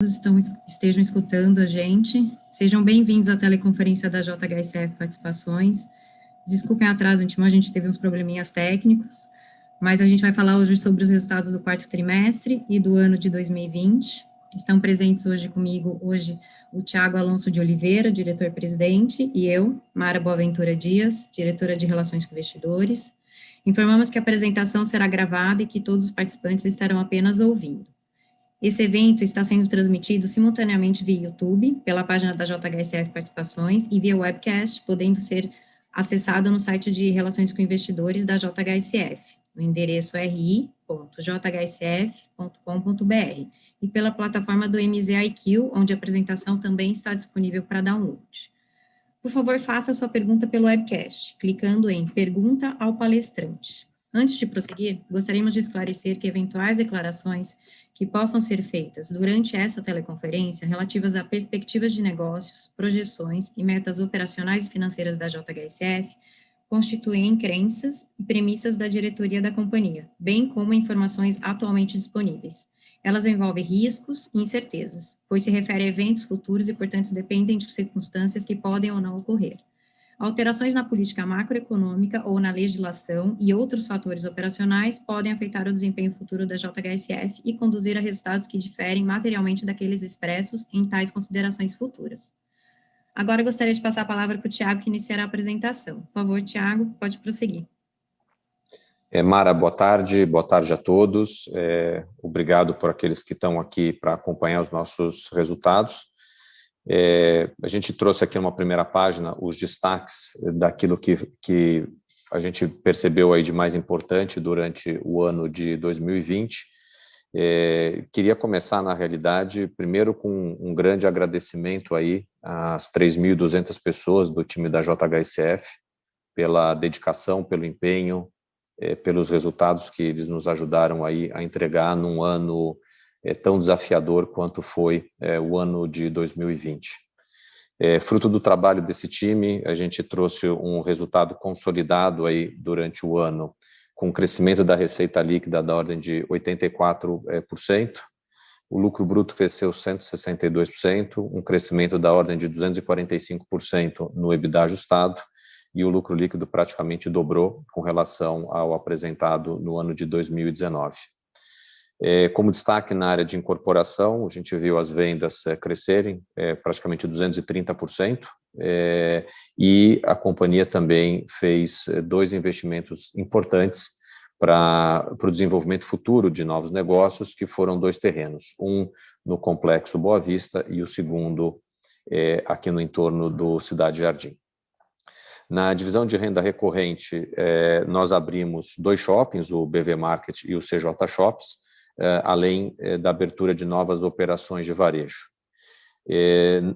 Estejam escutando a gente. Sejam bem-vindos à teleconferência da JHSF Participações. Desculpem o atraso, a gente teve uns probleminhas técnicos, mas a gente vai falar hoje sobre os resultados do quarto trimestre e do ano de 2020. Estão presentes hoje comigo, o Thiago Alonso de Oliveira, diretor-presidente, e eu, Mara Boaventura Dias, diretora de Relações com Investidores. Informamos que a apresentação será gravada e que todos os participantes estarão apenas ouvindo. Esse evento está sendo transmitido simultaneamente via YouTube, pela página da JHSF Participações e via webcast, podendo ser acessado no site de Relações com Investidores da JHSF, no endereço ri.jhsf.com.br, e pela plataforma do MZIQ, onde a apresentação também está disponível para download. Por favor, faça a sua pergunta pelo webcast, clicando em Pergunta ao Palestrante. Antes de prosseguir, gostaríamos de esclarecer que eventuais declarações que possam ser feitas durante essa teleconferência relativas a perspectivas de negócios, projeções e metas operacionais e financeiras da JHSF constituem crenças e premissas da diretoria da companhia, bem como informações atualmente disponíveis. Elas envolvem riscos e incertezas, pois se refere a eventos futuros e, portanto, dependem de circunstâncias que podem ou não ocorrer. Alterações na política macroeconômica ou na legislação e outros fatores operacionais podem afetar o desempenho futuro da JHSF e conduzir a resultados que diferem materialmente daqueles expressos em tais considerações futuras. Agora gostaria de passar a palavra para o Thiago, que iniciará a apresentação. Por favor, Thiago, pode prosseguir. Mara, boa tarde a todos. Obrigado por aqueles que estão aqui para acompanhar os nossos resultados. A gente trouxe aqui numa primeira página os destaques daquilo que a gente percebeu aí de mais importante durante o ano de 2020. Queria começar, na realidade, primeiro com um grande agradecimento aí às 3.200 pessoas do time da JHSF pela dedicação, pelo empenho, pelos resultados que eles nos ajudaram aí a entregar num ano tão desafiador quanto foi o ano de 2020. Fruto do trabalho desse time, a gente trouxe um resultado consolidado aí durante o ano, com crescimento da receita líquida da ordem de 84%, o lucro bruto cresceu 162%, um crescimento da ordem de 245% no EBITDA ajustado, e o lucro líquido praticamente dobrou com relação ao apresentado no ano de 2019. Como destaque na área de incorporação, a gente viu as vendas crescerem praticamente 230%, e a companhia também fez 2 investimentos importantes para o desenvolvimento futuro de novos negócios, que foram 2 terrenos, um no Complexo Boa Vista e o segundo aqui no entorno do Cidade Jardim. Na divisão de renda recorrente, nós abrimos 2 shoppings, o BV Market e o CJ Shops, além da abertura de novas operações de varejo.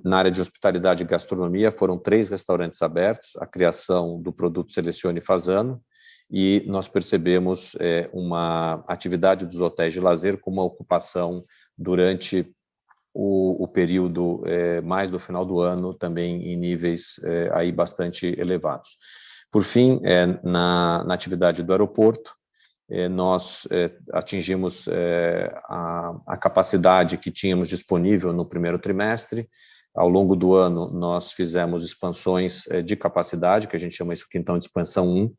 Na área de hospitalidade e gastronomia, foram 3 restaurantes abertos, a criação do produto Selecione Fasano, e nós percebemos uma atividade dos hotéis de lazer com uma ocupação durante o período mais do final do ano, também em níveis aí bastante elevados. Por fim, na atividade do aeroporto, nós atingimos a capacidade que tínhamos disponível no primeiro trimestre. Ao longo do ano, nós fizemos expansões de capacidade, que a gente chama isso quintão de expansão 1,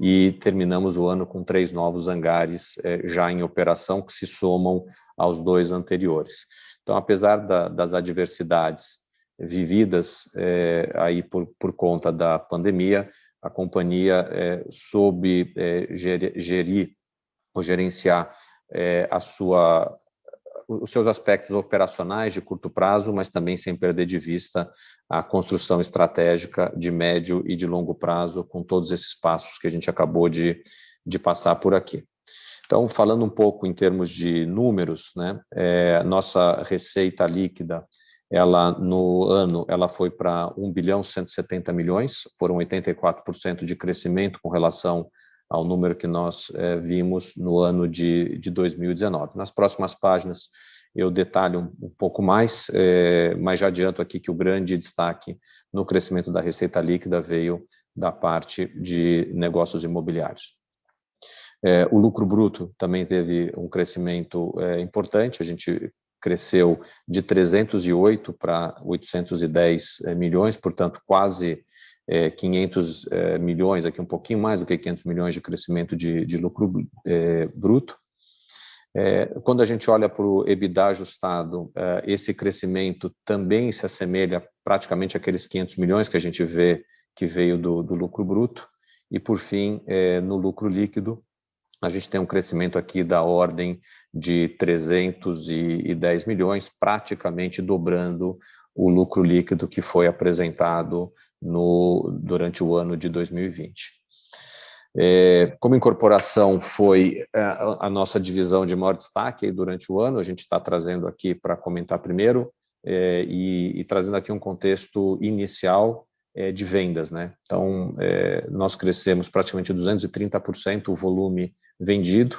e terminamos o ano com 3 novos hangares já em operação, que se somam aos 2 anteriores. Então, apesar das adversidades vividas aí por conta da pandemia, a companhia soube gerir ou gerenciar os seus aspectos operacionais de curto prazo, mas também sem perder de vista a construção estratégica de médio e de longo prazo, com todos esses passos que a gente acabou de passar por aqui. Então, falando um pouco em termos de números, né, nossa receita líquida, no ano, ela foi para 1.170 bilhões, foram 84% de crescimento com relação ao número que nós vimos no ano de 2019. Nas próximas páginas eu detalho um pouco mais, mas já adianto aqui que o grande destaque no crescimento da receita líquida veio da parte de negócios imobiliários. O lucro bruto também teve um crescimento importante, a gente cresceu de 308 para 810 milhões, portanto, quase 500 milhões, aqui um pouquinho mais do que 500 milhões de crescimento de lucro bruto. Quando a gente olha para o EBITDA ajustado, esse crescimento também se assemelha praticamente àqueles 500 milhões que a gente vê que veio do lucro bruto. E, por fim, no lucro líquido, a gente tem um crescimento aqui da ordem de 310 milhões, praticamente dobrando o lucro líquido que foi apresentado durante o ano de 2020. Como incorporação foi a nossa divisão de maior destaque durante o ano, a gente está trazendo aqui para comentar primeiro e trazendo aqui um contexto inicial de vendas, né? Então, nós crescemos praticamente 230% o volume vendido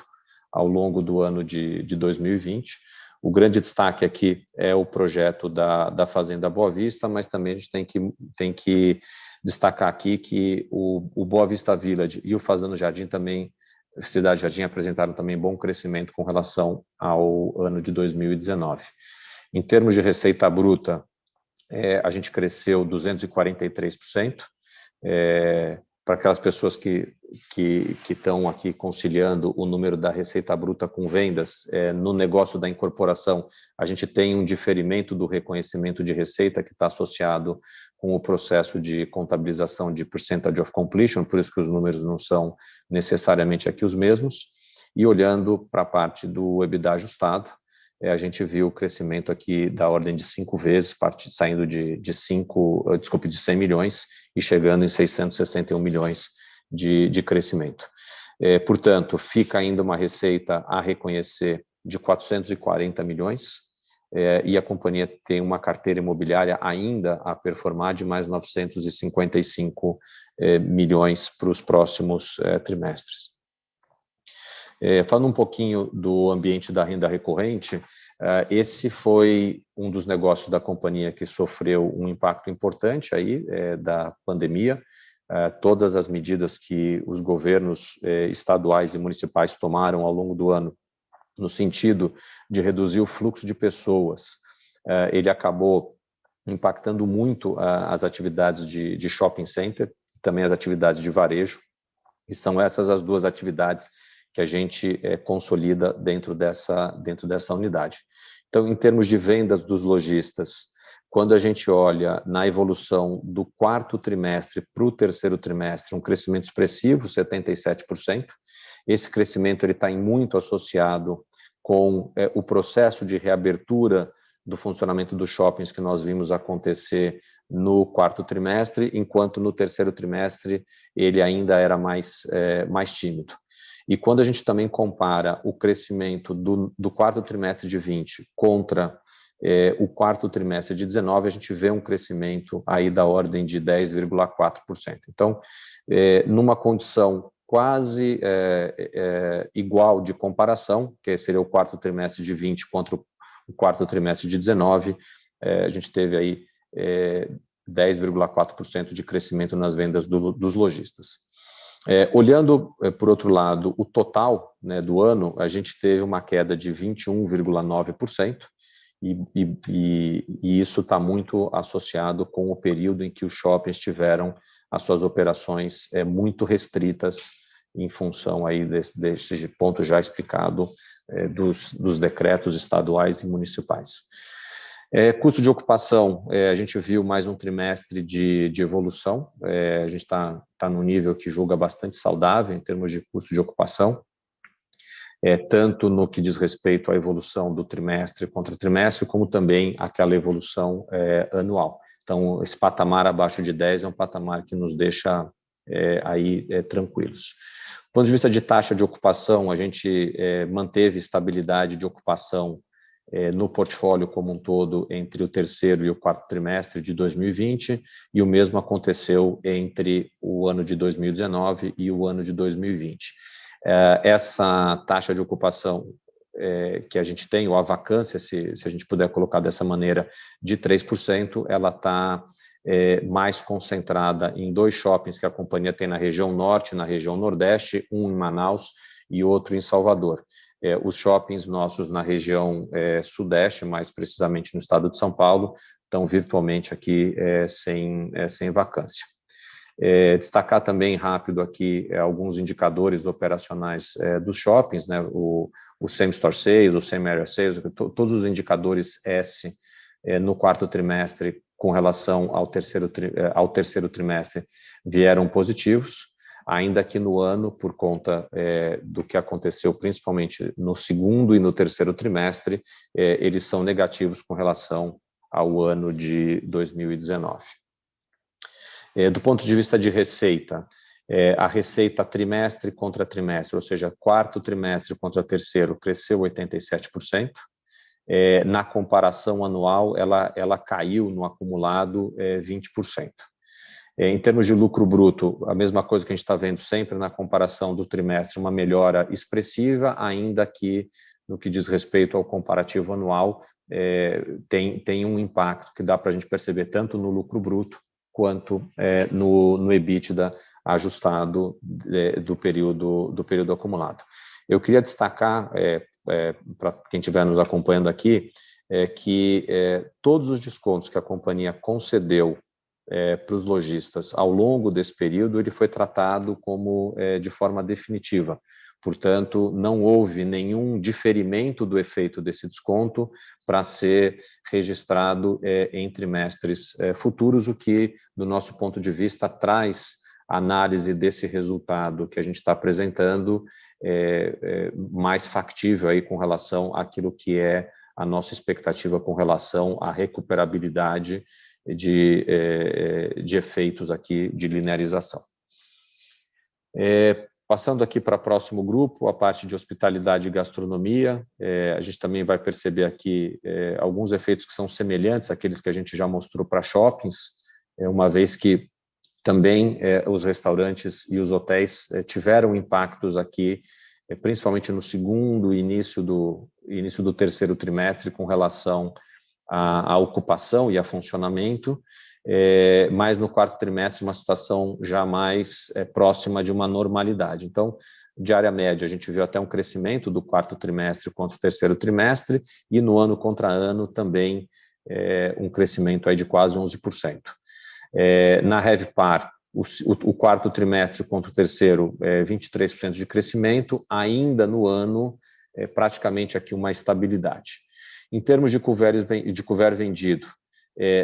ao longo do ano de 2020. O grande destaque aqui é o projeto da Fazenda Boa Vista, mas também a gente tem que destacar aqui que o Boa Vista Village e o Fazenda Jardim também, Cidade Jardim, apresentaram também bom crescimento com relação ao ano de 2019. Em termos de receita bruta, a gente cresceu 243%. Para aquelas pessoas que estão aqui conciliando o número da receita bruta com vendas, no negócio da incorporação, a gente tem um diferimento do reconhecimento de receita que está associado com o processo de contabilização de percentage of completion, por isso que os números não são necessariamente aqui os mesmos. E olhando para a parte do EBITDA ajustado, a gente viu o crescimento aqui da ordem de 5 vezes, saindo de 100 milhões e chegando em 661 milhões de crescimento. Portanto, fica ainda uma receita a reconhecer de 440 milhões e a companhia tem uma carteira imobiliária ainda a performar de mais 955 milhões para os próximos trimestres. Falando um pouquinho do ambiente da renda recorrente, esse foi um dos negócios da companhia que sofreu um impacto importante aí da pandemia. Todas as medidas que os governos estaduais e municipais tomaram ao longo do ano no sentido de reduzir o fluxo de pessoas, ele acabou impactando muito as atividades de shopping center, também as atividades de varejo, e são essas as duas atividades que a gente consolida dentro dessa unidade. Então, em termos de vendas dos lojistas, quando a gente olha na evolução do quarto trimestre para o terceiro trimestre, um crescimento expressivo, 77%. Esse crescimento está muito associado com o processo de reabertura do funcionamento dos shoppings que nós vimos acontecer no quarto trimestre, enquanto no terceiro trimestre ele ainda era mais tímido. E quando a gente também compara o crescimento do quarto trimestre de 20 contra o quarto trimestre de 19, a gente vê um crescimento aí da ordem de 10,4%. Então, numa condição quase igual de comparação, que seria o quarto trimestre de 20 contra o quarto trimestre de 19, a gente teve aí 10,4% de crescimento nas vendas dos lojistas. Olhando, por outro lado, o total, né, do ano, a gente teve uma queda de 21,9%, e isso está muito associado com o período em que os shoppings tiveram as suas operações muito restritas em função aí desse ponto já explicado dos decretos estaduais e municipais. Custo de ocupação, a gente viu mais um trimestre de evolução, a gente está num nível que julga bastante saudável em termos de custo de ocupação, tanto no que diz respeito à evolução do trimestre contra trimestre, como também aquela evolução anual. Então, esse patamar abaixo de 10 é um patamar que nos deixa aí tranquilos. Do ponto de vista de taxa de ocupação, a gente manteve estabilidade de ocupação no portfólio como um todo entre o terceiro e o quarto trimestre de 2020, e o mesmo aconteceu entre o ano de 2019 e o ano de 2020. Essa taxa de ocupação que a gente tem, ou a vacância, se a gente puder colocar dessa maneira, de 3%, ela está mais concentrada em 2 shoppings que a companhia tem na região norte e na região nordeste, um em Manaus e outro em Salvador. os shoppings nossos na região sudeste, mais precisamente no estado de São Paulo, estão virtualmente aqui sem vacância. Destacar também rápido aqui alguns indicadores operacionais dos shoppings, né, o same-store sales, o same-area sales, todos os indicadores S no quarto trimestre com relação ao terceiro trimestre vieram positivos, ainda que no ano, por conta do que aconteceu principalmente no segundo e no terceiro trimestre, eles são negativos com relação ao ano de 2019. Do ponto de vista de receita, a receita trimestre contra trimestre, ou seja, quarto trimestre contra terceiro, cresceu 87%. Na comparação anual, ela caiu no acumulado 20%. Em termos de lucro bruto, a mesma coisa que a gente está vendo sempre na comparação do trimestre, uma melhora expressiva, ainda que no que diz respeito ao comparativo anual, tem um impacto que dá para a gente perceber tanto no lucro bruto quanto no EBITDA ajustado do período acumulado. Eu queria destacar, para quem estiver nos acompanhando aqui, que todos os descontos que a companhia concedeu para os lojistas ao longo desse período, ele foi tratado como de forma definitiva. Portanto, não houve nenhum diferimento do efeito desse desconto para ser registrado em trimestres futuros, o que, do nosso ponto de vista, traz análise desse resultado que a gente está apresentando mais factível aí com relação àquilo que é a nossa expectativa com relação à recuperabilidade de efeitos aqui de linearização. Passando aqui para o próximo grupo, a parte de hospitalidade e gastronomia, a gente também vai perceber aqui alguns efeitos que são semelhantes àqueles que a gente já mostrou para shoppings, uma vez que também os restaurantes e os hotéis tiveram impactos aqui, principalmente no segundo e início do terceiro trimestre, com relação à ocupação e a funcionamento, mas no quarto trimestre uma situação já mais próxima de uma normalidade. Então, diária média, a gente viu até um crescimento do quarto trimestre contra o terceiro trimestre, e no ano contra ano também um crescimento aí de quase 11%. Na RevPAR, o quarto trimestre contra o terceiro, 23% de crescimento, ainda no ano, praticamente aqui uma estabilidade. Em termos de couvert vendido,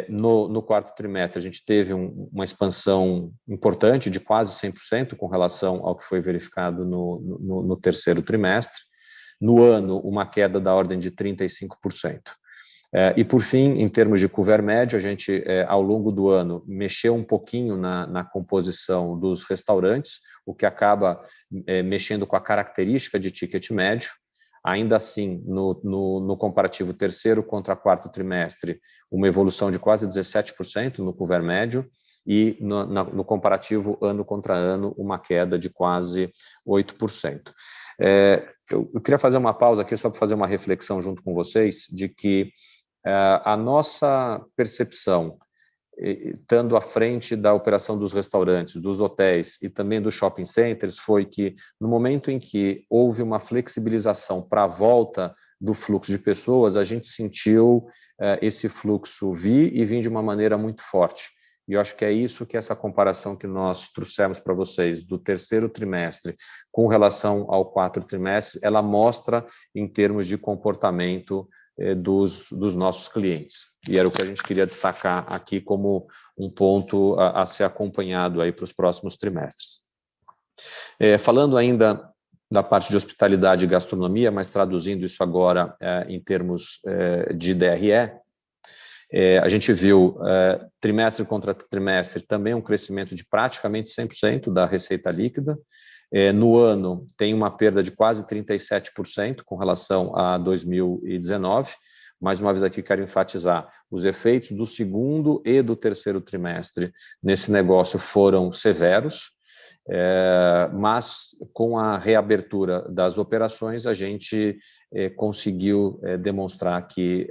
no quarto trimestre a gente teve uma expansão importante de quase 100% com relação ao que foi verificado no terceiro trimestre. No ano, uma queda da ordem de 35%. E, por fim, em termos de couvert médio, a gente, ao longo do ano, mexeu um pouquinho na composição dos restaurantes, o que acaba mexendo com a característica de ticket médio. Ainda assim, no comparativo terceiro contra quarto trimestre, uma evolução de quase 17% no couvert médio, e no comparativo ano contra ano, uma queda de quase 8%. Eu queria fazer uma pausa aqui só para fazer uma reflexão junto com vocês de que a nossa percepção, estando à frente da operação dos restaurantes, dos hotéis e também dos shopping centers, foi que no momento em que houve uma flexibilização para a volta do fluxo de pessoas, a gente sentiu esse fluxo vir de uma maneira muito forte. E eu acho que é isso que essa comparação que nós trouxemos para vocês do terceiro trimestre com relação ao quarto trimestre, ela mostra em termos de comportamento dos nossos clientes. E era o que a gente queria destacar aqui como um ponto a ser acompanhado aí para os próximos trimestres. Falando ainda da parte de hospitalidade e gastronomia, mas traduzindo isso agora em termos de DRE, a gente viu trimestre contra trimestre também um crescimento de praticamente 100% da receita líquida. No ano, tem uma perda de quase 37% com relação a 2019. Mais uma vez aqui quero enfatizar, os efeitos do segundo e do terceiro trimestre nesse negócio foram severos, mas com a reabertura das operações a gente conseguiu demonstrar que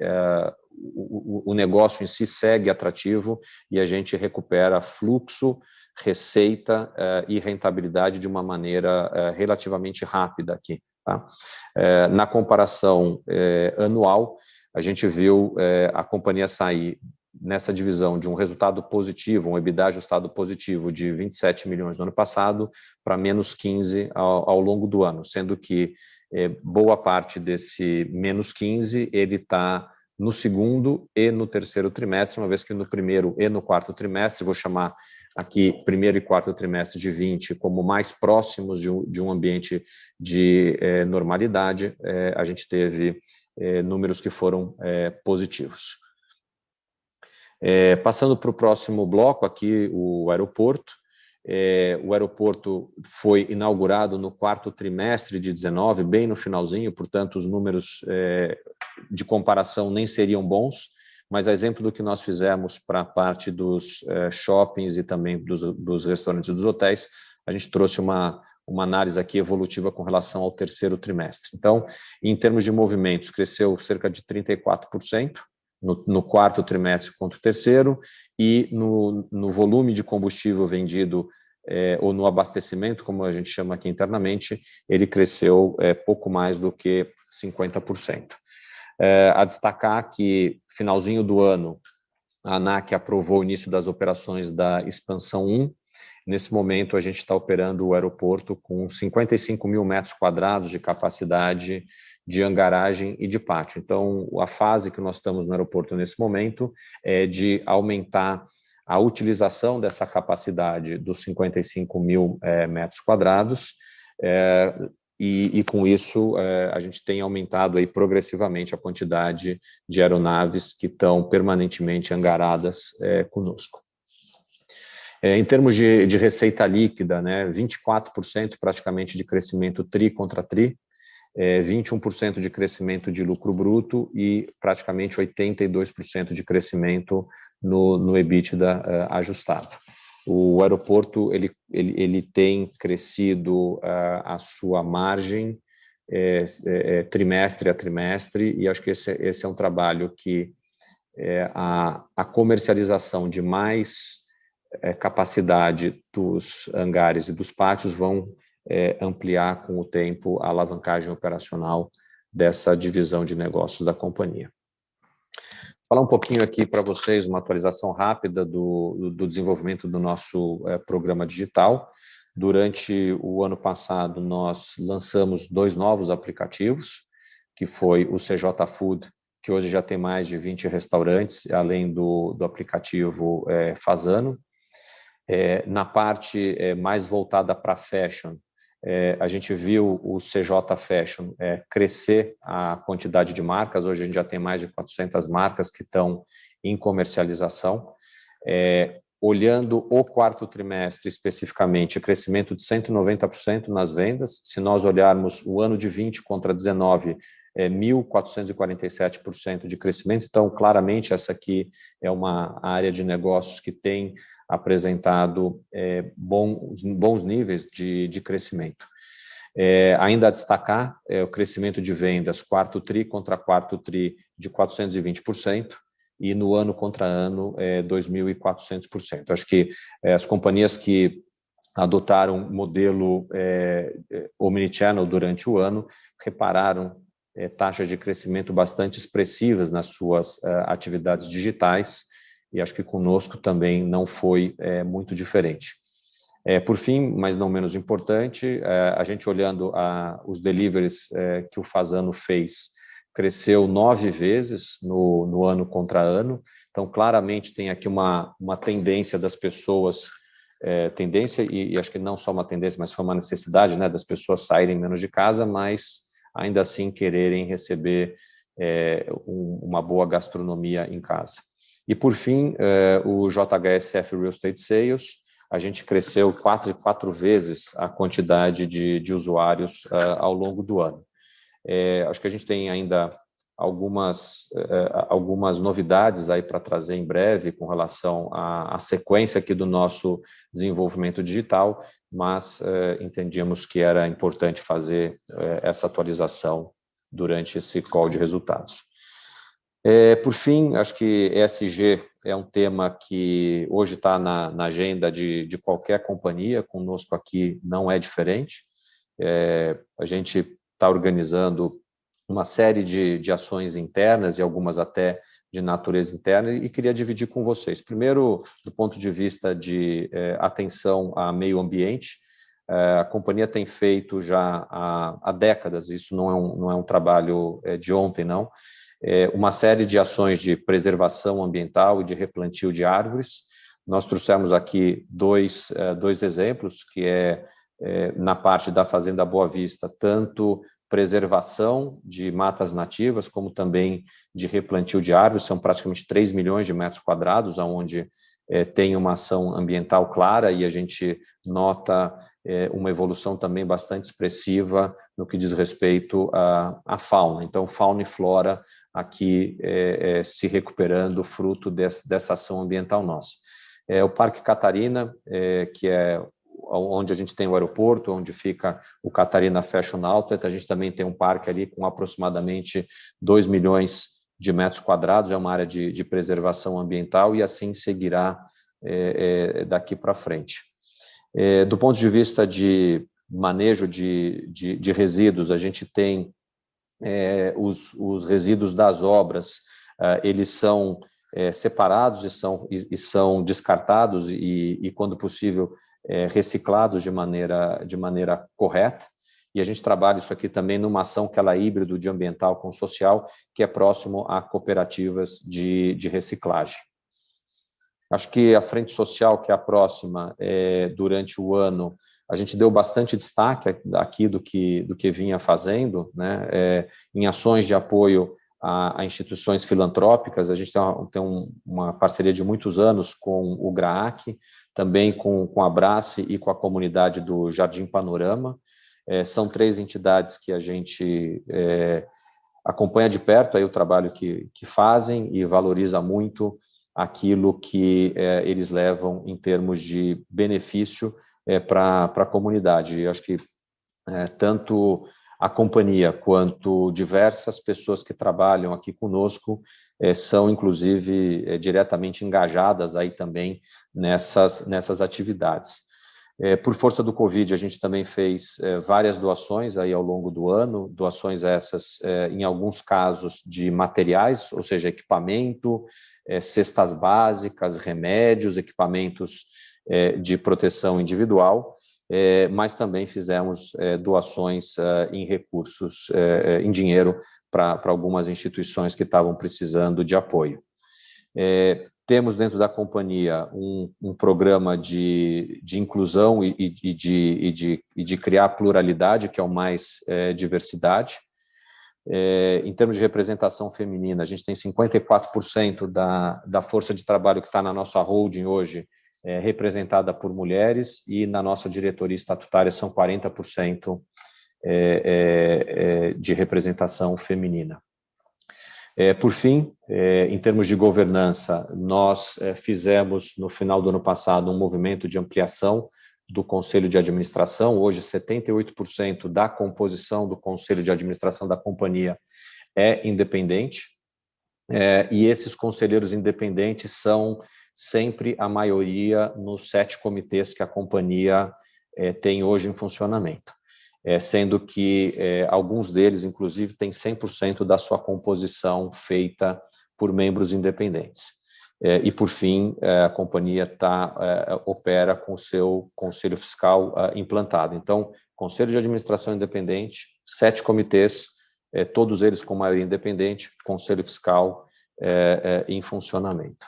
o negócio em si segue atrativo e a gente recupera fluxo, receita e rentabilidade de uma maneira relativamente rápida aqui, tá? Na comparação anual, a gente viu a companhia sair nessa divisão de um resultado positivo, um EBITDA ajustado positivo de 27 milhões no ano passado para menos 15 ao longo do ano, sendo que boa parte desse menos 15 ele está no segundo e no terceiro trimestre, uma vez que no primeiro e no quarto trimestre, vou chamar aqui primeiro e quarto trimestre de 20 como mais próximos de um ambiente de normalidade, a gente teve números que foram positivos. Passando para o próximo bloco, aqui o aeroporto. O aeroporto foi inaugurado no quarto trimestre de 19, bem no finalzinho, portanto, os números de comparação nem seriam bons, mas a exemplo do que nós fizemos para a parte dos shoppings e também dos restaurantes e dos hotéis, a gente trouxe uma análise aqui evolutiva com relação ao terceiro trimestre. Então, em termos de movimentos, cresceu cerca de 34%, no quarto trimestre contra o terceiro, e no volume de combustível vendido, ou no abastecimento, como a gente chama aqui internamente, ele cresceu pouco mais do que 50%. A destacar que, finalzinho do ano, a ANAC aprovou o início das operações da Expansão 1. Nesse momento, a gente está operando o aeroporto com 55 mil metros quadrados de capacidade de hangaragem e de pátio. Então, a fase que nós estamos no aeroporto nesse momento é de aumentar a utilização dessa capacidade dos 55 mil metros quadrados, e com isso a gente tem aumentado aí progressivamente a quantidade de aeronaves que estão permanentemente hangaradas conosco. Em termos de receita líquida, né, 24% praticamente de crescimento tri contra tri, 21% de crescimento de lucro bruto e praticamente 82% de crescimento no EBITDA ajustado. O aeroporto ele tem crescido a sua margem trimestre a trimestre, e acho que esse é um trabalho que a comercialização de mais capacidade dos hangares e dos pátios vão ampliar com o tempo a alavancagem operacional dessa divisão de negócios da companhia. Falar um pouquinho aqui para vocês, uma atualização rápida do desenvolvimento do nosso programa digital. Durante o ano passado, nós lançamos 2 novos aplicativos, que foi o CJ Food, que hoje já tem mais de 20 restaurantes, além do aplicativo Fazano. Na parte mais voltada para fashion, a gente viu o CJ Fashion crescer a quantidade de marcas. Hoje a gente já tem mais de 400 marcas que estão em comercialização. Olhando o quarto trimestre especificamente, crescimento de 190% nas vendas. Se nós olharmos o ano de 20 contra 19, 1.447% de crescimento. Então, claramente, essa aqui é uma área de negócios que tem apresentado bons níveis de crescimento. Ainda a destacar o crescimento de vendas quarto tri contra quarto tri de 420%, e no ano contra ano 2.400%. Acho que as companhias que adotaram modelo omnichannel durante o ano repararam taxas de crescimento bastante expressivas nas suas atividades digitais, e acho que conosco também não foi muito diferente. Por fim, mas não menos importante, a gente olhando os deliveries que o Fazano fez, cresceu 9 vezes no ano contra ano. Então, claramente tem aqui uma tendência das pessoas, e acho que não só uma tendência, mas foi uma necessidade, né, das pessoas saírem menos de casa, mas ainda assim quererem receber uma boa gastronomia em casa. E, por fim, o JHSF Real Estate Sales, a gente cresceu 4 vezes a quantidade de usuários ao longo do ano. Acho que a gente tem ainda algumas novidades aí para trazer em breve com relação à sequência aqui do nosso desenvolvimento digital, mas entendíamos que era importante fazer essa atualização durante esse call de resultados. Por fim, acho que ESG é um tema que hoje está na agenda de qualquer companhia, conosco aqui não é diferente. A gente está organizando uma série de ações internas e algumas até de natureza interna, e queria dividir com vocês. Primeiro, do ponto de vista de atenção ao meio ambiente, a companhia tem feito já há décadas, isso não é um trabalho de ontem, não, uma série de ações de preservação ambiental e de replantio de árvores. Nós trouxemos aqui dois exemplos, que na parte da Fazenda Boa Vista, tanto preservação de matas nativas, como também de replantio de árvores, são praticamente 3 milhões de metros quadrados, onde tem uma ação ambiental clara, e a gente nota uma evolução também bastante expressiva no que diz respeito à fauna. Então, fauna e flora aqui se recuperando fruto dessa ação ambiental nossa. O Parque Catarina, que é onde a gente tem o aeroporto, onde fica o Catarina Fashion Outlet, a gente também tem um parque ali com aproximadamente 2 milhões de metros quadrados, é uma área de preservação ambiental, e assim seguirá daqui para frente. Do ponto de vista de manejo de resíduos, a gente tem os resíduos das obras, eles são separados e são descartados e quando possível, reciclados de maneira correta, e a gente trabalha isso aqui também numa ação que ela é híbrido de ambiental com social, que é próximo a cooperativas de reciclagem. Acho que a frente social, que é a próxima, durante o ano, a gente deu bastante destaque aqui do que vinha fazendo, né, em ações de apoio a instituições filantrópicas. A gente tem uma parceria de muitos anos com o GRAAC, também com a Abrace e com a comunidade do Jardim Panorama. São 3 entidades que a gente acompanha de perto aí o trabalho que fazem e valoriza muito aquilo que eles levam em termos de benefício para a comunidade. Eu acho que tanto a companhia quanto diversas pessoas que trabalham aqui conosco são, inclusive, diretamente engajadas aí também nessas atividades. Por força do Covid, a gente também fez várias doações aí ao longo do ano, doações essas, em alguns casos, de materiais, ou seja, equipamento, cestas básicas, remédios, equipamentos de proteção individual, mas também fizemos doações em recursos, em dinheiro, para algumas instituições que estavam precisando de apoio. Temos dentro da companhia um programa de inclusão e de criar pluralidade, que é o Mais Diversidade. Em termos de representação feminina, a gente tem 54% da força de trabalho que está na nossa holding hoje representada por mulheres, e na nossa diretoria estatutária são 40% de representação feminina. Por fim, em termos de governança, nós fizemos no final do ano passado um movimento de ampliação do Conselho de Administração. Hoje, 78% da composição do Conselho de Administração da companhia é independente, e esses conselheiros independentes são sempre a maioria nos 7 comitês que a companhia tem hoje em funcionamento, sendo que alguns deles, inclusive, têm 100% da sua composição feita por membros independentes. E, por fim, a companhia opera com o seu conselho fiscal implantado. Então, Conselho de Administração Independente, 7 comitês, todos eles com maioria independente, conselho fiscal em funcionamento.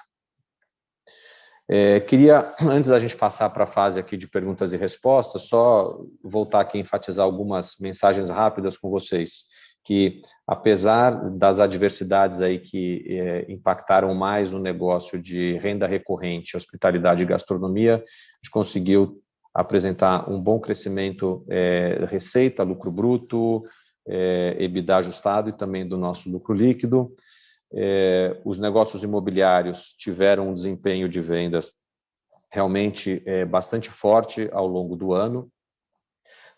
Queria, antes da gente passar para a fase aqui de perguntas e respostas, só voltar aqui a enfatizar algumas mensagens rápidas com vocês, que apesar das adversidades aí que impactaram mais o negócio de renda recorrente, hospitalidade e gastronomia, a gente conseguiu apresentar um bom crescimento receita, lucro bruto, EBITDA ajustado e também do nosso lucro líquido. Os negócios imobiliários tiveram um desempenho de vendas realmente bastante forte ao longo do ano.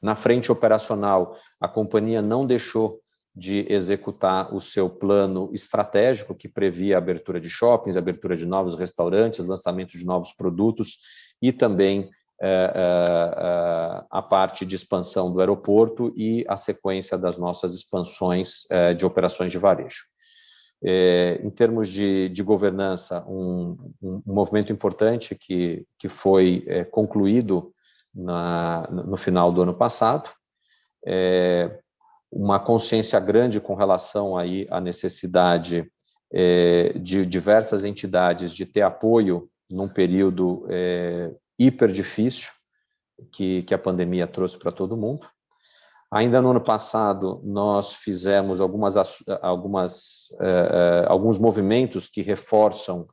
Na frente operacional, a companhia não deixou de executar o seu plano estratégico, que previa a abertura de shoppings, a abertura de novos restaurantes, lançamento de novos produtos e também a parte de expansão do aeroporto e a sequência das nossas expansões de operações de varejo. Em termos de governança, um movimento importante que foi concluído no final do ano passado, uma consciência grande com relação aí à necessidade de diversas entidades de ter apoio num período hiper difícil que a pandemia trouxe para todo mundo. Ainda no ano passado, nós fizemos alguns movimentos que reforçam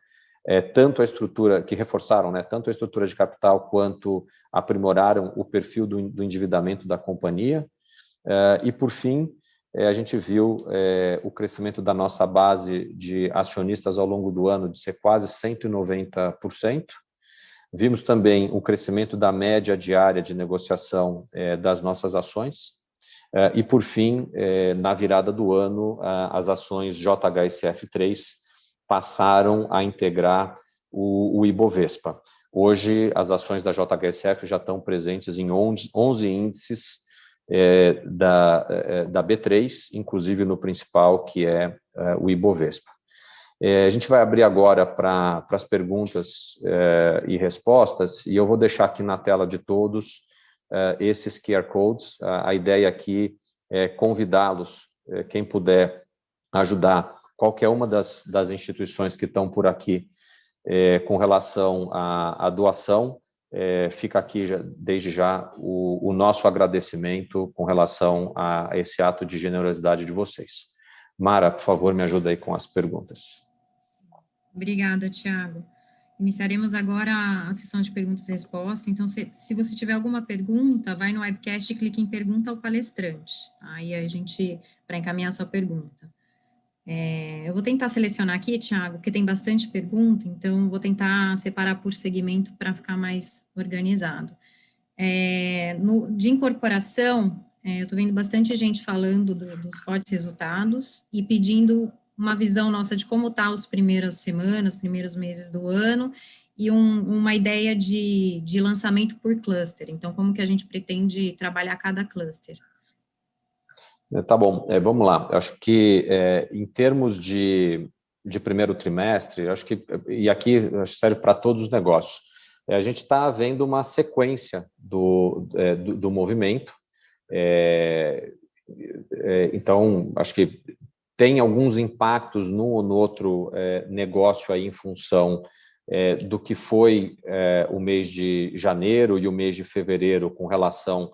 tanto a estrutura, que reforçaram, né, tanto a estrutura de capital quanto aprimoraram o perfil do endividamento da companhia. E, por fim, a gente viu o crescimento da nossa base de acionistas ao longo do ano de ser quase 190%. Vimos também o crescimento da média diária de negociação das nossas ações. E, por fim, na virada do ano, as ações JHSF3 passaram a integrar o Ibovespa. Hoje, as ações da JHSF já estão presentes em 11 índices da B3, inclusive no principal, que é o Ibovespa. A gente vai abrir agora para as perguntas e respostas, e eu vou deixar aqui na tela de todos esses QR Codes. A ideia aqui é convidá-los, quem puder ajudar qualquer uma das instituições que estão por aqui com relação à doação, fica aqui desde já o nosso agradecimento com relação a esse ato de generosidade de vocês. Mara, por favor, me ajuda aí com as perguntas. Obrigada, Thiago. Iniciaremos agora a sessão de perguntas e respostas. Então, se você tiver alguma pergunta, vai no webcast e clique em pergunta ao palestrante. Aí a gente, para encaminhar a sua pergunta. Eu vou tentar selecionar aqui, Thiago, porque tem bastante pergunta, então vou tentar separar por segmento para ficar mais organizado. De incorporação, eu estou vendo bastante gente falando dos fortes resultados e pedindo uma visão nossa de como está as primeiras semanas, primeiros meses do ano, e uma ideia de lançamento por cluster. Então, como que a gente pretende trabalhar cada cluster? Tá bom, vamos lá. Eu acho que em termos de primeiro trimestre, eu acho que, e aqui acho que serve para todos os negócios, a gente está vendo uma sequência do movimento. Então, acho que tem alguns impactos no outro negócio aí em função do que foi o mês de janeiro e o mês de fevereiro com relação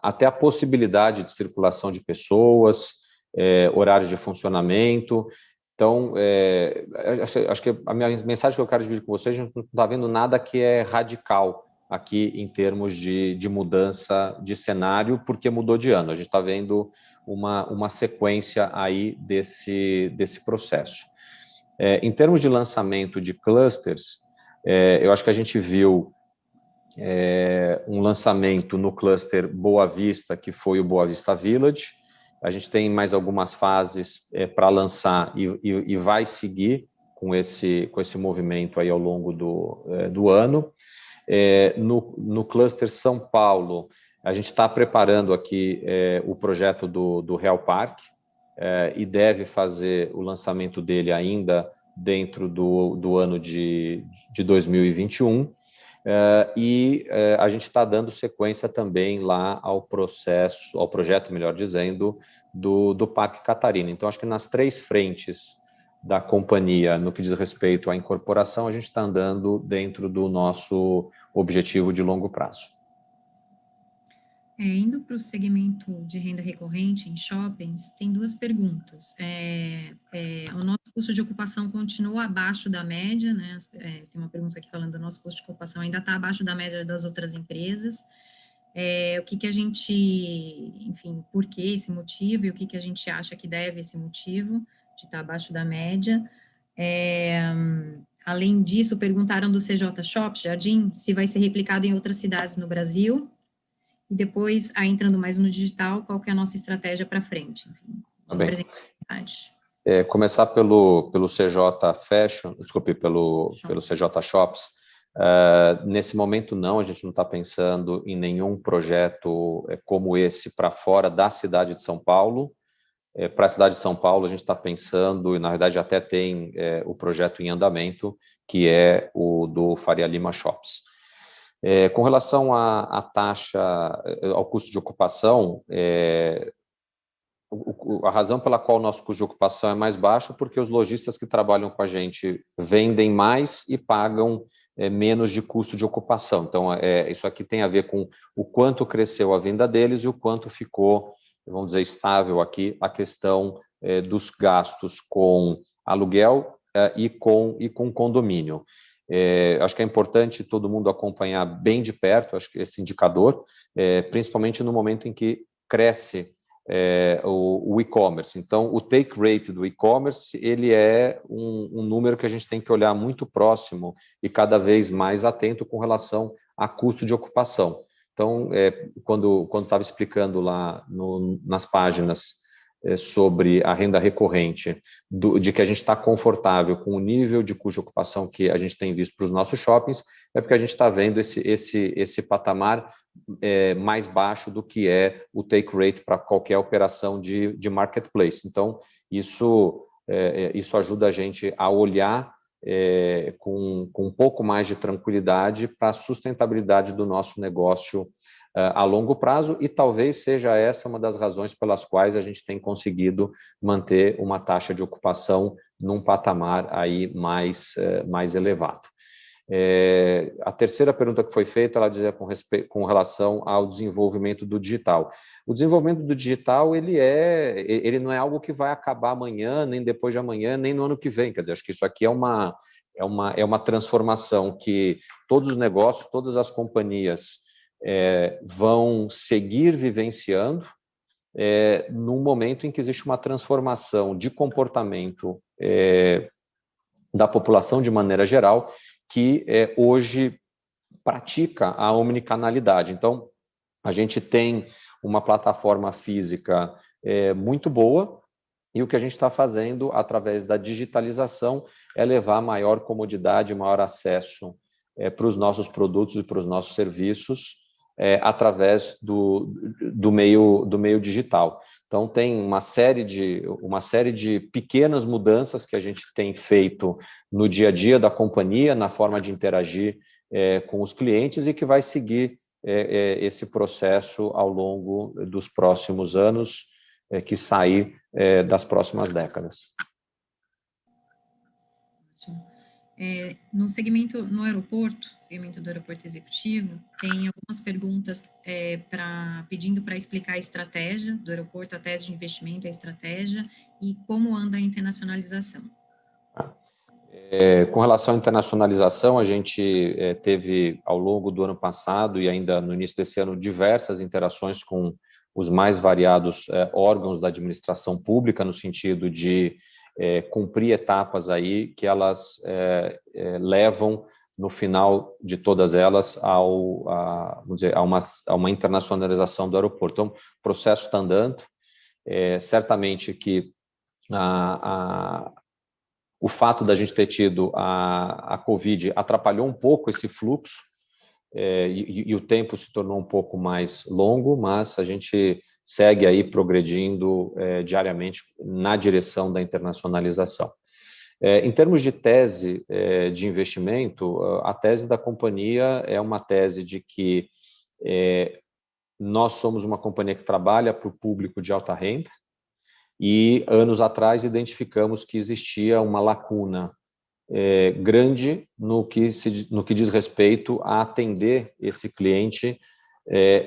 até a possibilidade de circulação de pessoas, horários de funcionamento. Então, acho que a minha mensagem que eu quero dividir com vocês, a gente não está vendo nada que é radical aqui em termos de mudança de cenário, porque mudou de ano. A gente está vendo uma sequência aí desse processo. Em termos de lançamento de clusters, eu acho que a gente viu um lançamento no cluster Boa Vista, que foi o Boa Vista Village. A gente tem mais algumas fases para lançar e vai seguir com esse movimento aí ao longo do ano. No cluster São Paulo, a gente está preparando aqui o projeto do Real Park e deve fazer o lançamento dele ainda dentro do ano de 2021. A gente está dando sequência também lá ao projeto, melhor dizendo, do Parque Catarina. Então, acho que nas três frentes da companhia, no que diz respeito à incorporação, a gente está andando dentro do nosso objetivo de longo prazo. Indo para o segmento de renda recorrente em shoppings, tem duas perguntas. O nosso custo de ocupação continua abaixo da média, né? Tem uma pergunta aqui falando do nosso custo de ocupação ainda está abaixo da média das outras empresas. O que a gente, enfim, por que esse motivo e o que a gente acha que deve esse motivo de estar abaixo da média. Além disso, perguntaram do CJ Shops, Jardim, se vai ser replicado em outras cidades no Brasil. E depois, entrando mais no digital, qual que é a nossa estratégia para frente? Enfim, começar pelo CJ Fashion, desculpe, pelo CJ Shops. Nesse momento, não, a gente não está pensando em nenhum projeto como esse para fora da cidade de São Paulo. Para a cidade de São Paulo, a gente está pensando, e na verdade até tem o projeto em andamento, que é o do Faria Lima Shops. Com relação à taxa, ao custo de ocupação, a razão pela qual o nosso custo de ocupação é mais baixo é porque os lojistas que trabalham com a gente vendem mais e pagam menos de custo de ocupação. Então, isso aqui tem a ver com o quanto cresceu a venda deles e o quanto ficou, vamos dizer, estável aqui a questão dos gastos com aluguel e com condomínio. Acho que é importante todo mundo acompanhar bem de perto, acho que esse indicador, principalmente no momento em que cresce o e-commerce. Então, o take rate do e-commerce, ele é um número que a gente tem que olhar muito próximo e cada vez mais atento com relação a custo de ocupação. Então, quando estava explicando lá nas páginas sobre a renda recorrente, de que a gente está confortável com o nível de custo de ocupação que a gente tem visto para os nossos shoppings, é porque a gente está vendo esse patamar mais baixo do que é o take rate para qualquer operação de marketplace. Então, isso ajuda a gente a olhar com um pouco mais de tranquilidade para a sustentabilidade do nosso negócio a longo prazo, e talvez seja essa uma das razões pelas quais a gente tem conseguido manter uma taxa de ocupação num patamar aí mais elevado. A terceira pergunta que foi feita, ela dizia com relação ao desenvolvimento do digital. O desenvolvimento do digital, ele não é algo que vai acabar amanhã, nem depois de amanhã, nem no ano que vem. Quer dizer, acho que isso aqui é uma transformação que todos os negócios, todas as companhias vão seguir vivenciando num momento em que existe uma transformação de comportamento da população de maneira geral, que hoje pratica a omnicanalidade. Então, a gente tem uma plataforma física muito boa, e o que a gente está fazendo através da digitalização é levar maior comodidade, maior acesso para os nossos produtos e para os nossos serviços através do meio digital. Então, tem uma série de pequenas mudanças que a gente tem feito no dia a dia da companhia, na forma de interagir com os clientes, e que vai seguir esse processo ao longo dos próximos anos, que sair das próximas décadas. No segmento no aeroporto, segmento do aeroporto executivo, tem algumas perguntas pedindo para explicar a estratégia do aeroporto, a tese de investimento, a estratégia e como anda a internacionalização. Com relação à internacionalização, a gente teve ao longo do ano passado e ainda no início desse ano diversas interações com os mais variados órgãos da administração pública, no sentido de cumprir etapas aí que elas levam, no final de todas elas, vamos dizer, a uma internacionalização do aeroporto. Então, o processo está andando. Certamente que o fato da gente ter tido a Covid atrapalhou um pouco esse fluxo, e o tempo se tornou um pouco mais longo, mas a gente segue aí progredindo diariamente na direção da internacionalização. Em termos de tese de investimento, a tese da companhia é uma tese de que nós somos uma companhia que trabalha para o público de alta renda, e anos atrás identificamos que existia uma lacuna grande no que diz respeito a atender esse cliente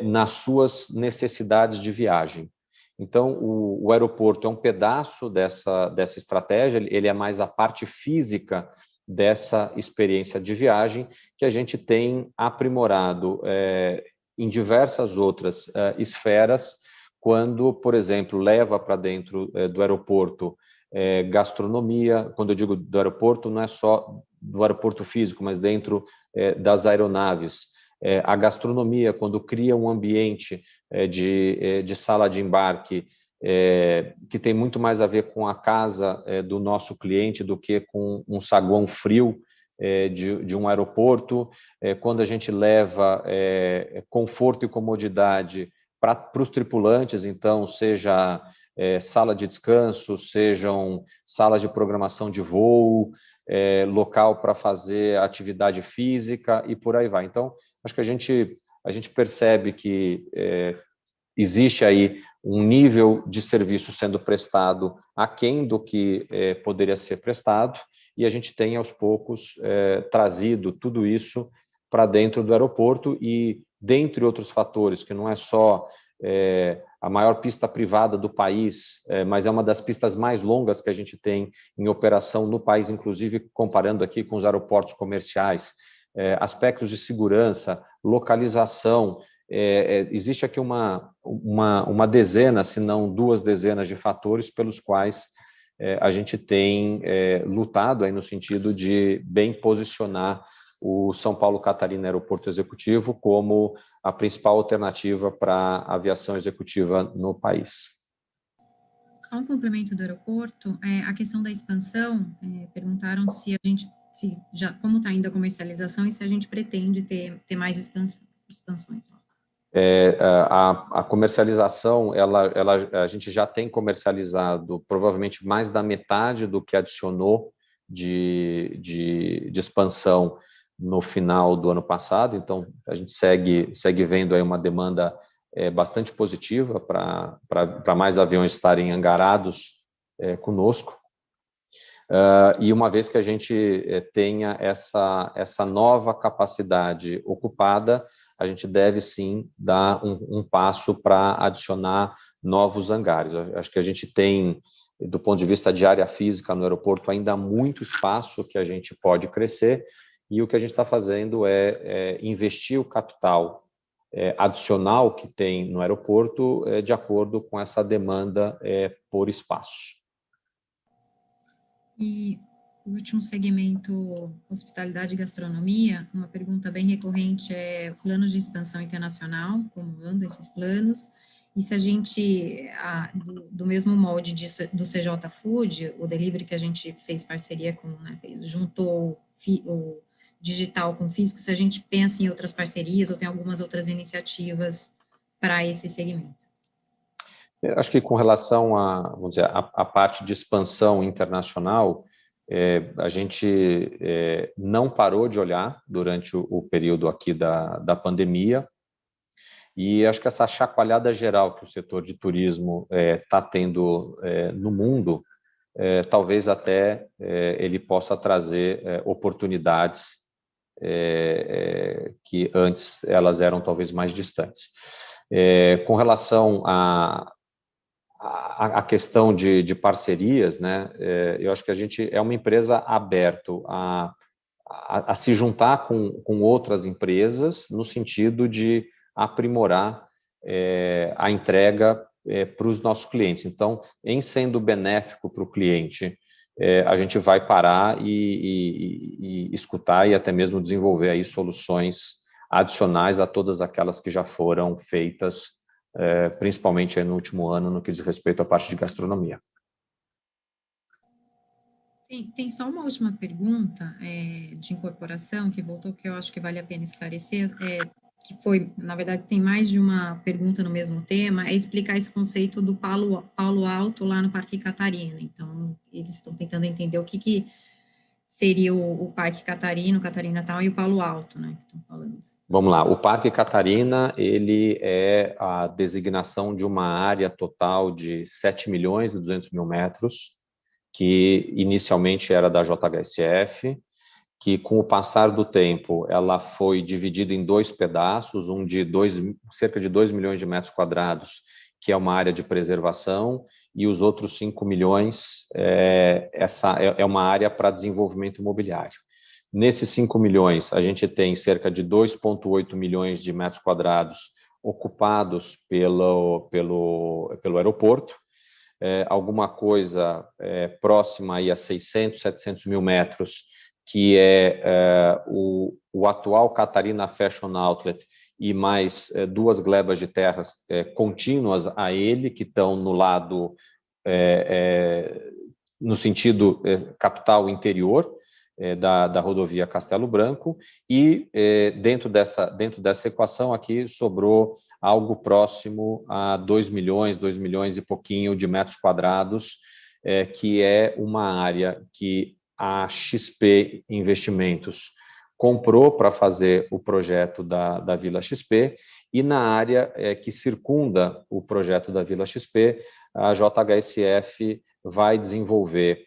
nas suas necessidades de viagem. Então, o aeroporto é um pedaço dessa estratégia, ele é mais a parte física dessa experiência de viagem, que a gente tem aprimorado em diversas outras esferas, quando, por exemplo, leva para dentro do aeroporto gastronomia. Quando eu digo do aeroporto, não é só do aeroporto físico, mas dentro das aeronaves. A gastronomia, quando cria um ambiente de sala de embarque, que tem muito mais a ver com a casa do nosso cliente do que com um saguão frio de um aeroporto, quando a gente leva conforto e comodidade para os tripulantes, então, seja sala de descanso, sejam salas de programação de voo, local para fazer atividade física e por aí vai. Então, acho que a gente percebe que existe aí um nível de serviço sendo prestado aquém do que poderia ser prestado, e a gente tem, aos poucos, trazido tudo isso para dentro do aeroporto e, dentre outros fatores, que não é só a maior pista privada do país, mas é uma das pistas mais longas que a gente tem em operação no país, inclusive comparando aqui com os aeroportos comerciais, aspectos de segurança, localização. Existe aqui uma dezena, se não 2 dezenas de fatores pelos quais a gente tem lutado aí no sentido de bem posicionar o São Paulo Catarina Aeroporto Executivo como a principal alternativa para a aviação executiva no país. Só um complemento do aeroporto, a questão da expansão, perguntaram se a gente, como está indo a comercialização e se a gente pretende ter mais expansões. A comercialização, a gente já tem comercializado provavelmente mais da metade do que adicionou de expansão no final do ano passado, então a gente segue vendo aí uma demanda bastante positiva para mais aviões estarem angarados conosco. E uma vez que a gente tenha essa nova capacidade ocupada, a gente deve sim dar um passo para adicionar novos hangares. Acho que a gente tem, do ponto de vista de área física no aeroporto, ainda muito espaço que a gente pode crescer, e o que a gente está fazendo é investir o capital adicional que tem no aeroporto de acordo com essa demanda por espaço. E o último segmento, hospitalidade e gastronomia, uma pergunta bem recorrente é planos de expansão internacional, como andam esses planos, e se a gente, do mesmo molde do CJ Food, o delivery que a gente fez parceria com, né, juntou o digital com o físico, se a gente pensa em outras parcerias ou tem algumas outras iniciativas para esse segmento. Acho que com relação vamos dizer, a parte de expansão internacional, a gente não parou de olhar durante o período aqui da pandemia, e acho que essa chacoalhada geral que o setor de turismo está tendo no mundo, talvez até ele possa trazer oportunidades que antes elas eram talvez mais distantes. Com relação a questão de parcerias, né? Eu acho que a gente é uma empresa aberta a se juntar com outras empresas no sentido de aprimorar a entrega para os nossos clientes. Então, em sendo benéfico para o cliente, a gente vai parar e escutar e até mesmo desenvolver aí soluções adicionais a todas aquelas que já foram feitas, principalmente no último ano, no que diz respeito à parte de gastronomia. Tem só uma última pergunta de incorporação que voltou, que eu acho que vale a pena esclarecer, que foi, na verdade, tem mais de uma pergunta no mesmo tema, é explicar esse conceito do Palo Alto lá no Parque Catarina. Então, eles estão tentando entender o que seria o Parque Catarina Town e o Palo Alto, né, que estão falando. Vamos lá, o Parque Catarina, ele é a designação de uma área total de 7.200.000 metros, que inicialmente era da JHSF, que com o passar do tempo ela foi dividida em 2 pedaços, um de cerca de 2 milhões de metros quadrados, que é uma área de preservação, e os outros 5 milhões, essa é uma área para desenvolvimento imobiliário. Nesses 5 milhões, a gente tem cerca de 2,8 milhões de metros quadrados ocupados pelo aeroporto, alguma coisa próxima aí a 600, 700 mil metros, que é o atual Catarina Fashion Outlet e mais 2 glebas de terras contínuas a ele, que estão no lado, no sentido capital interior, da rodovia Castelo Branco, e dentro dessa equação aqui sobrou algo próximo a 2 milhões e pouquinho de metros quadrados, que é uma área que a XP Investimentos comprou para fazer o projeto da Vila XP, e na área que circunda o projeto da Vila XP, a JHSF vai desenvolver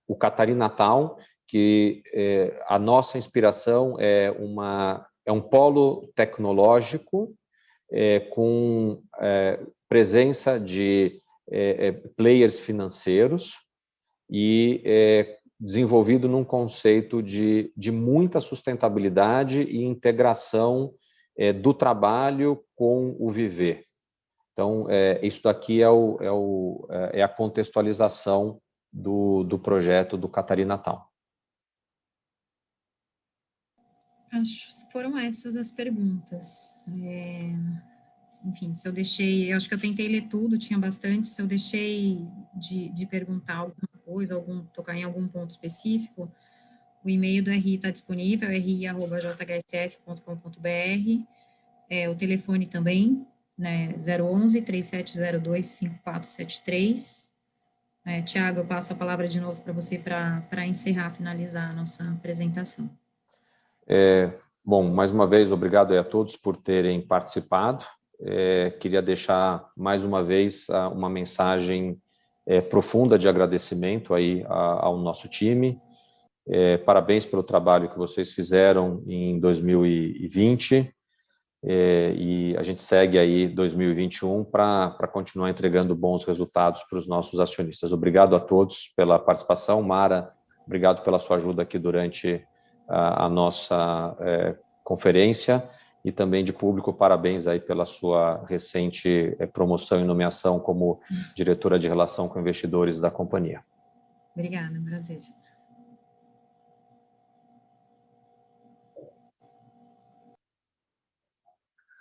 o Catarinatal, que a nossa inspiração é um polo tecnológico com presença de players financeiros e desenvolvido num conceito de muita sustentabilidade e integração do trabalho com o viver. Então, isso daqui é a contextualização do projeto do Catarinatal. Acho que foram essas as perguntas. Enfim, se eu deixei, eu acho que eu tentei ler tudo, tinha bastante, se eu deixei de perguntar alguma coisa, tocar em algum ponto específico, o e-mail do RI está disponível, ri@jhsf.com.br, o telefone também, né, 011-3702-5473. Tiago, eu passo a palavra de novo para você para encerrar, finalizar a nossa apresentação. Bom, mais uma vez, obrigado a todos por terem participado. Queria deixar mais uma vez uma mensagem profunda de agradecimento aí ao nosso time. Parabéns pelo trabalho que vocês fizeram em 2020 e a gente segue aí 2021 para continuar entregando bons resultados para os nossos acionistas. Obrigado a todos pela participação. Mara, obrigado pela sua ajuda aqui durante a nossa conferência, e também de público, parabéns aí pela sua recente promoção e nomeação como diretora de relação com investidores da companhia. Obrigada, prazer.